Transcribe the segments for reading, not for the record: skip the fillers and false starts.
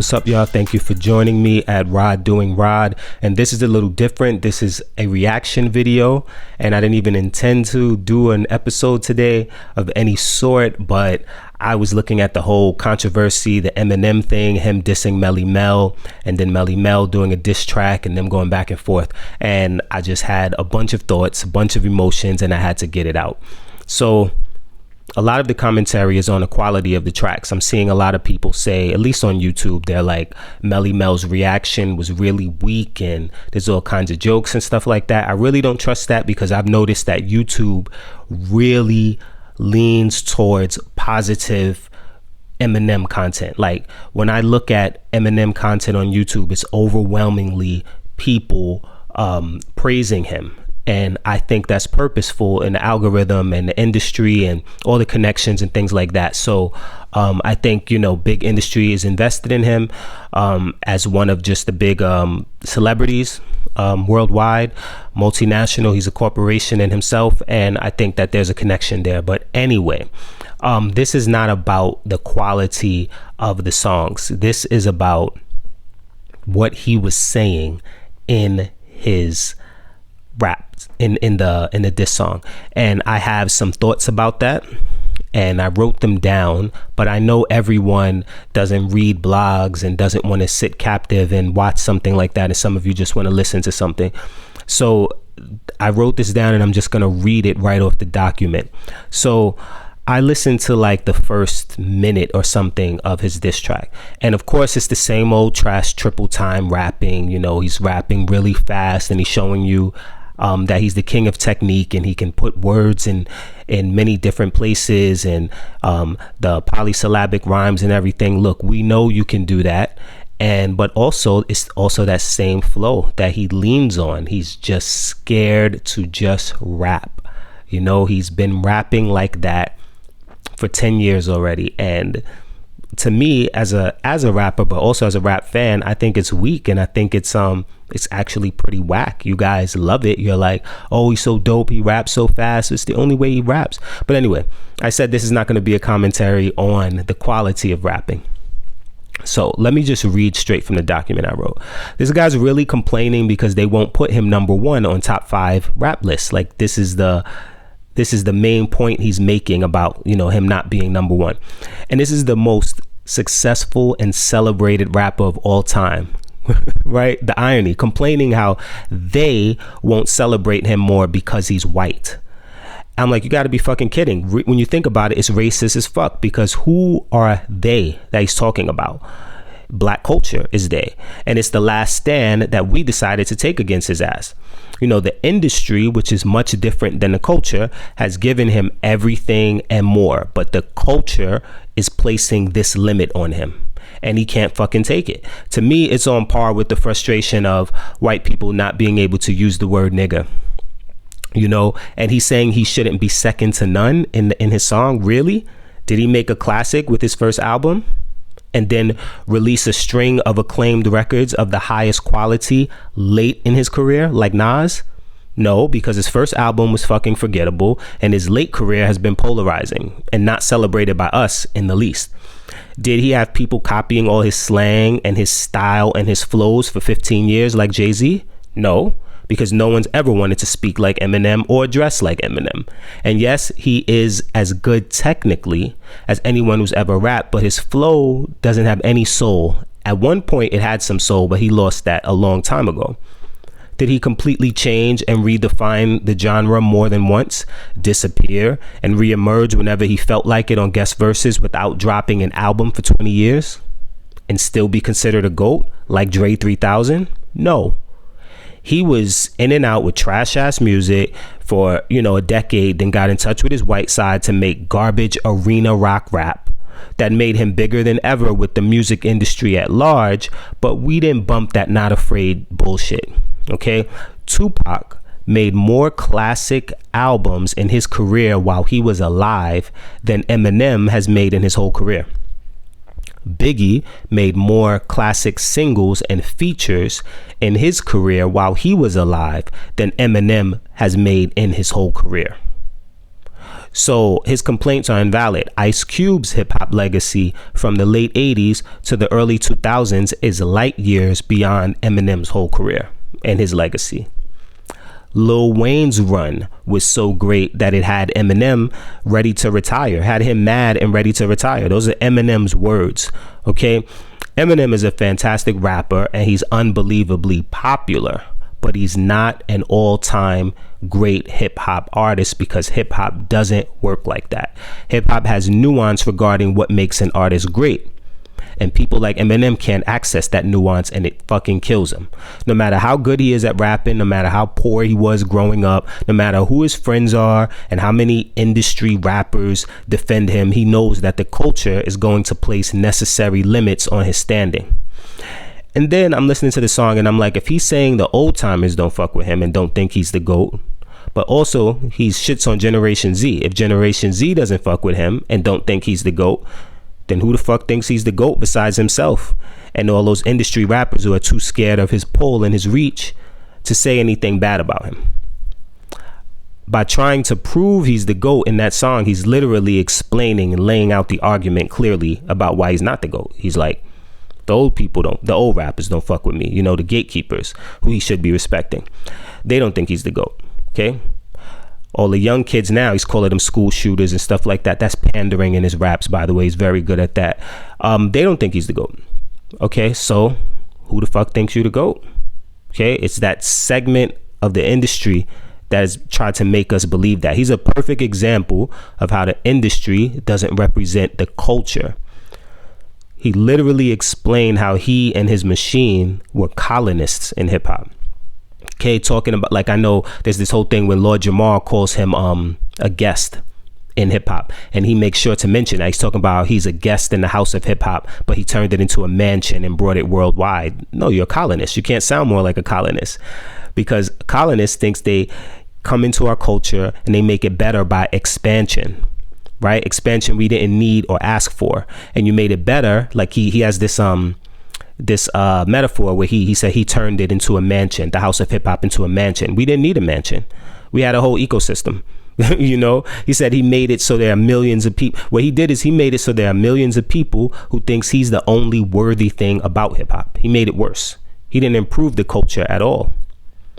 What's up, y'all? Thank you for joining me at Rod Doing Rod. And this is a little different. This is a reaction video, and I didn't even intend to do an episode today of any sort, but I was looking at the whole controversy, the Eminem thing, him dissing Melly Mel, and then Melly Mel doing a diss track and them going back and forth. And I just had a bunch of thoughts, a bunch of emotions, and I had to get it out. So a lot of the commentary is on the quality of the tracks. I'm seeing a lot of people say, at least on YouTube, they're like, Melly Mel's reaction was really weak and there's all kinds of jokes and stuff like that. I really don't trust that, because I've noticed that YouTube really leans towards positive Eminem content. Like when I look at Eminem content on YouTube, it's overwhelmingly people praising him. And I think that's purposeful in the algorithm and the industry and all the connections and things like that. So I think, you know, big industry is invested in him as one of just the big celebrities worldwide, multinational. He's a corporation in himself. And I think that there's a connection there. But anyway, this is not about the quality of the songs. This is about what he was saying in his rap in the diss song. And I have some thoughts about that, and I wrote them down, but I know everyone doesn't read blogs and doesn't want to sit captive and watch something like that, and some of you just want to listen to something. So I wrote this down, and I'm just going to read it right off the document. So I listened to like the first minute or something of his diss track. And of course, it's the same old trash triple time rapping. You know, he's rapping really fast and he's showing you that he's the king of technique, and he can put words in many different places, and the polysyllabic rhymes and everything. Look, we know you can do that. But also it's also that same flow that he leans on. He's just scared to just rap. You know, he's been rapping like that for 10 years already. And to me, as a rapper, but also as a rap fan, I think it's weak, and I think it's actually pretty whack. You guys love it. You're like, oh, he's so dope, he raps so fast, it's the only way he raps. But anyway, I said this is not going to be a commentary on the quality of rapping. So let me just read straight from the document I wrote. This guy's really complaining because they won't put him number one on top 5 rap lists. Like this is the main point he's making about, you know, him not being number one. And this is the most successful and celebrated rapper of all time, right? The irony, complaining how they won't celebrate him more because he's white. I'm like, you got to be fucking kidding. When you think about it, it's racist as fuck, because who are they that he's talking about? Black culture is they, and it's the last stand that we decided to take against his ass. You know, the industry, which is much different than the culture, has given him everything and more, but the culture is placing this limit on him, and he can't fucking take it. To me, it's on par with the frustration of white people not being able to use the word nigga. You know, and he's saying he shouldn't be second to none in his song. Really? Did he make a classic with his first album and then release a string of acclaimed records of the highest quality late in his career like Nas? No, because his first album was fucking forgettable, and his late career has been polarizing and not celebrated by us in the least. Did he have people copying all his slang and his style and his flows for 15 years like Jay-Z? No, because no one's ever wanted to speak like Eminem or dress like Eminem. And yes, he is as good technically as anyone who's ever rapped, but his flow doesn't have any soul. At one point it had some soul, but he lost that a long time ago. Did he completely change and redefine the genre more than once, disappear, and reemerge whenever he felt like it on guest verses without dropping an album for 20 years and still be considered a GOAT like Dre 3000? No. He was in and out with trash ass music for, you know, a decade, then got in touch with his white side to make garbage arena rock rap that made him bigger than ever with the music industry at large. But we didn't bump that not afraid bullshit. Okay, Tupac made more classic albums in his career while he was alive than Eminem has made in his whole career. Biggie made more classic singles and features in his career while he was alive than Eminem has made in his whole career. So his complaints are invalid. Ice Cube's hip-hop legacy from the late 80s to the early 2000s is light years beyond Eminem's whole career and his legacy. Lil Wayne's run was so great that it had Eminem ready to retire, had him mad and ready to retire. Those are Eminem's words, okay? Eminem is a fantastic rapper and he's unbelievably popular, but he's not an all-time great hip-hop artist because hip-hop doesn't work like that. Hip-hop has nuance regarding what makes an artist great. And people like Eminem can't access that nuance, and it fucking kills him. No matter how good he is at rapping, no matter how poor he was growing up, no matter who his friends are and how many industry rappers defend him, he knows that the culture is going to place necessary limits on his standing. And then I'm listening to the song and I'm like, if he's saying the old timers don't fuck with him and don't think he's the GOAT, but also he shits on Generation Z. If Generation Z doesn't fuck with him and don't think he's the GOAT, then who the fuck thinks he's the GOAT besides himself and all those industry rappers who are too scared of his pull and his reach to say anything bad about him? By trying to prove he's the GOAT in that song, he's literally explaining and laying out the argument clearly about why he's not the GOAT. He's like, the old rappers don't fuck with me. You know, the gatekeepers who he should be respecting. They don't think he's the GOAT, okay? All the young kids now, he's calling them school shooters and stuff like that. That's pandering in his raps, by the way. He's very good at that. They don't think he's the GOAT. Okay, so who the fuck thinks you're the GOAT? Okay, it's that segment of the industry that has tried to make us believe that. He's a perfect example of how the industry doesn't represent the culture. He literally explained how he and his machine were colonists in hip hop. Okay, talking about, like, I know there's this whole thing when Lord Jamar calls him a guest in hip hop, and he makes sure to mention that he's talking about how he's a guest in the house of hip hop, but he turned it into a mansion and brought it worldwide. No, you're a colonist. You can't sound more like a colonist, because a colonist thinks they come into our culture and they make it better by expansion. Right? Expansion we didn't need or ask for, and you made it better. Like he has this metaphor where he said he turned it into a mansion, the house of hip hop into a mansion. We didn't need a mansion. We had a whole ecosystem. You know, he said he made it so there are millions of people. What he did is he made it so there are millions of people who thinks he's the only worthy thing about hip hop. He made it worse. He didn't improve the culture at all.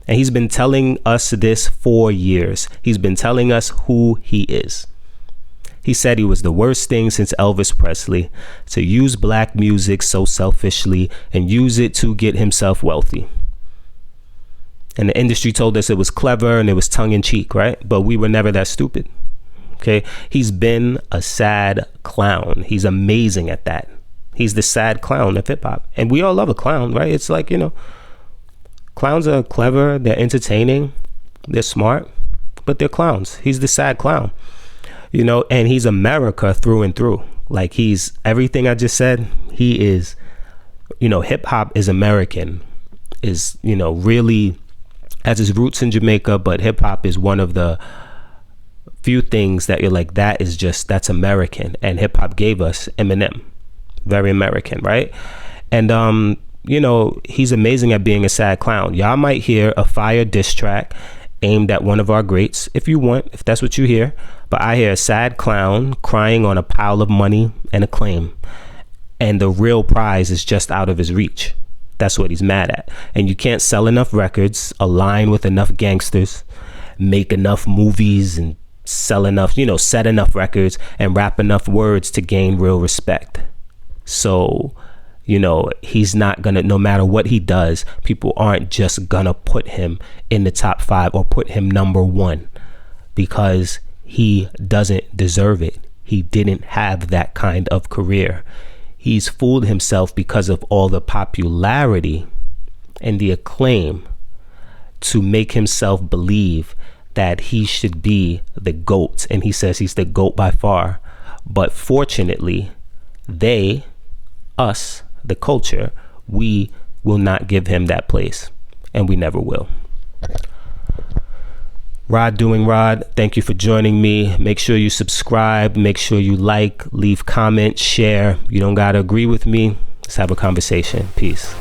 And he's been telling us this for years. He's been telling us who he is. He said he was the worst thing since Elvis Presley to use black music so selfishly and use it to get himself wealthy. And the industry told us it was clever and it was tongue in cheek, right? But we were never that stupid. Okay. He's been a sad clown. He's amazing at that. He's the sad clown of hip hop. And we all love a clown, right? It's like, you know, clowns are clever. They're entertaining. They're smart, but they're clowns. He's the sad clown. You know, and he's America through and through. Like, he's everything I just said. He is, you know, hip hop is American, is, you know, really has its roots in Jamaica, but hip hop is one of the few things that you're like, that's American. And hip hop gave us Eminem, very American, right? And, you know, he's amazing at being a sad clown. Y'all might hear a fire diss track aimed at one of our greats, if you want, if that's what you hear. But I hear a sad clown crying on a pile of money and acclaim, and the real prize is just out of his reach. That's what he's mad at. And you can't sell enough records, align with enough gangsters, make enough movies, and sell enough, you know, set enough records and rap enough words to gain real respect. So, you know, he's not gonna, no matter what he does, people aren't just gonna put him in the top 5 or put him number 1, because he doesn't deserve it. He didn't have that kind of career. He's fooled himself because of all the popularity and the acclaim to make himself believe that he should be the GOAT. And he says he's the GOAT by far. But fortunately, us, the culture, we will not give him that place, and we never will. Rod doing Rod, thank you for joining me. Make sure you subscribe, make sure you like, leave comments, share. You don't gotta agree with me. Let's have a conversation. Peace.